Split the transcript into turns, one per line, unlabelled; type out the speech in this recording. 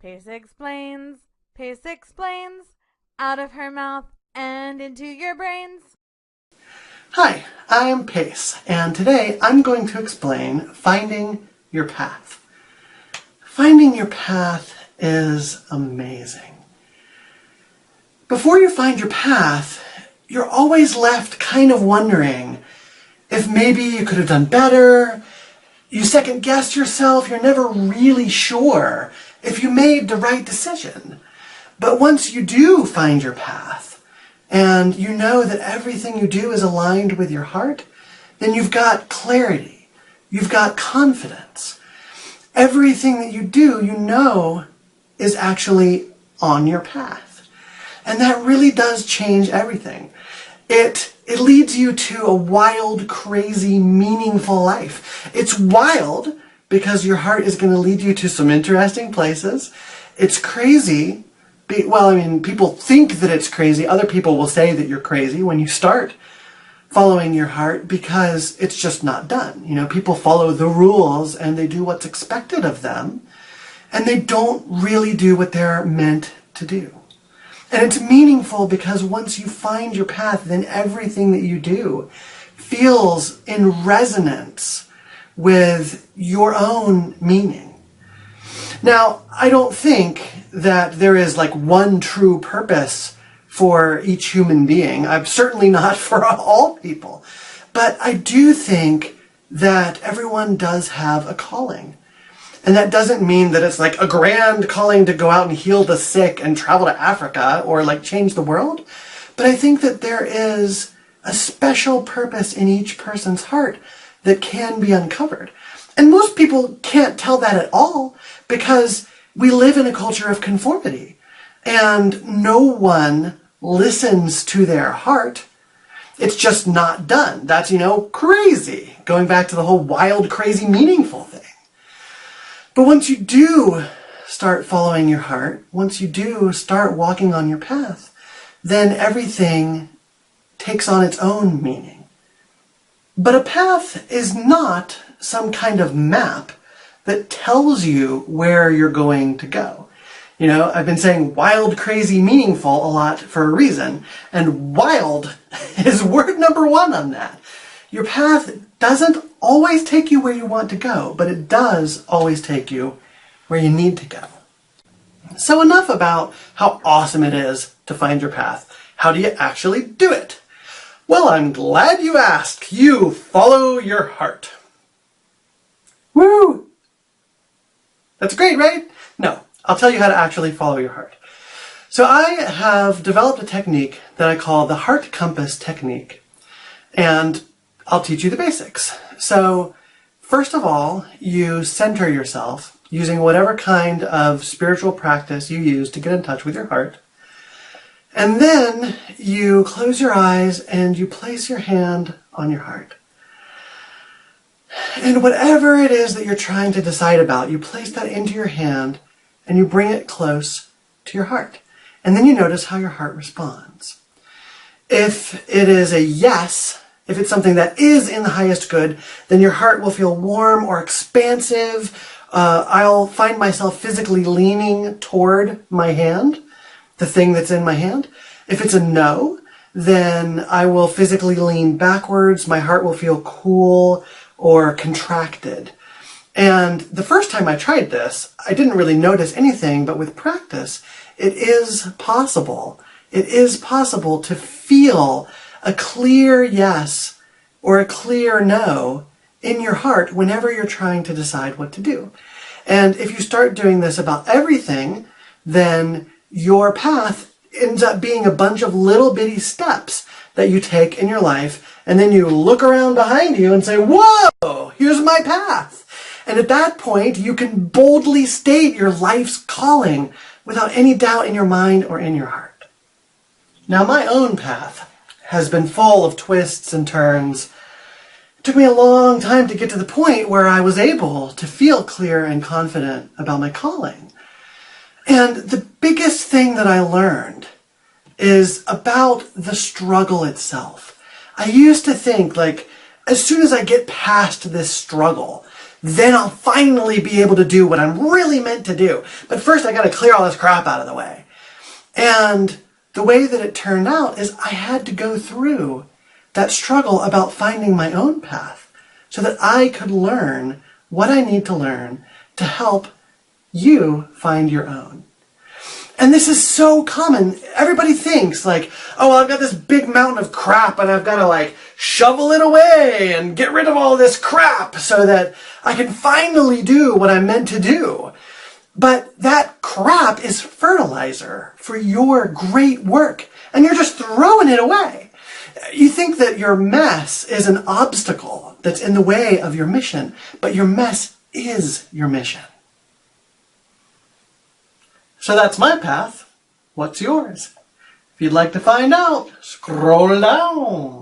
Pace explains, Pace explains, out of her mouth and into your brains.
Hi, I'm Pace, and today I'm going to explain finding your path. Finding your path is amazing. Before you find your path, you're always left kind of wondering if maybe you could have done better. You second guess yourself, you're never really sure if you made the right decision. But once you do find your path, and you know that everything you do is aligned with your heart, then you've got clarity, you've got confidence. Everything that you do, you know, is actually on your path. And that really does change everything. It leads you to a wild, crazy, meaningful life. It's wild because your heart is going to lead you to some interesting places. It's crazy. Well, I mean, people think that it's crazy. Other people will say that you're crazy when you start following your heart because it's just not done. You know, people follow the rules and they do what's expected of them, and they don't really do what they're meant to do. And it's meaningful because once you find your path, then everything that you do feels in resonance with your own meaning. Now, I don't think that there is like one true purpose for each human being. I'm certainly not for all people. But I do think that everyone does have a calling. And that doesn't mean that it's like a grand calling to go out and heal the sick and travel to Africa or like change the world. But I think that there is a special purpose in each person's heart that can be uncovered. And most people can't tell that at all because we live in a culture of conformity. And no one listens to their heart. It's just not done. That's, crazy. Going back to the whole wild, crazy, meaningful thing. But once you do start following your heart, once you do start walking on your path, then everything takes on its own meaning. But a path is not some kind of map that tells you where you're going to go. I've been saying wild, crazy, meaningful a lot for a reason, and wild is word number one on that. Your path doesn't always take you where you want to go, but it does always take you where you need to go. So enough about how awesome it is to find your path. How do you actually do it? Well, I'm glad you asked. You follow your heart. Woo! That's great, right? No, I'll tell you how to actually follow your heart. So I have developed a technique that I call the heart compass technique. And I'll teach you the basics. So first of all, you center yourself using whatever kind of spiritual practice you use to get in touch with your heart. And then you close your eyes and you place your hand on your heart. And whatever it is that you're trying to decide about, you place that into your hand and you bring it close to your heart. And then you notice how your heart responds. If it is a yes, if it's something that is in the highest good, then your heart will feel warm or expansive. I'll find myself physically leaning toward my hand, the thing that's in my hand. If it's a no, then I will physically lean backwards. My heart will feel cool or contracted. And the first time I tried this, I didn't really notice anything, but with practice, it is possible. It is possible to feel a clear yes or a clear no in your heart whenever you're trying to decide what to do. And if you start doing this about everything, then your path ends up being a bunch of little bitty steps that you take in your life, and then you look around behind you and say, whoa, here's my path. And at that point, you can boldly state your life's calling without any doubt in your mind or in your heart. Now, my own path has been full of twists and turns. It took me a long time to get to the point where I was able to feel clear and confident about my calling. And the biggest thing that I learned is about the struggle itself. I used to think, as soon as I get past this struggle, then I'll finally be able to do what I'm really meant to do. But first I got to clear all this crap out of the way. And the way that it turned out is I had to go through that struggle about finding my own path so that I could learn what I need to learn to help you find your own. And this is so common. Everybody thinks like, oh, well, I've got this big mountain of crap and I've got to like shovel it away and get rid of all this crap so that I can finally do what I'm meant to do. But that crap is fertilizer for your great work and you're just throwing it away. You think that your mess is an obstacle that's in the way of your mission, but your mess is your mission. So that's my path. What's yours? If you'd like to find out, scroll down.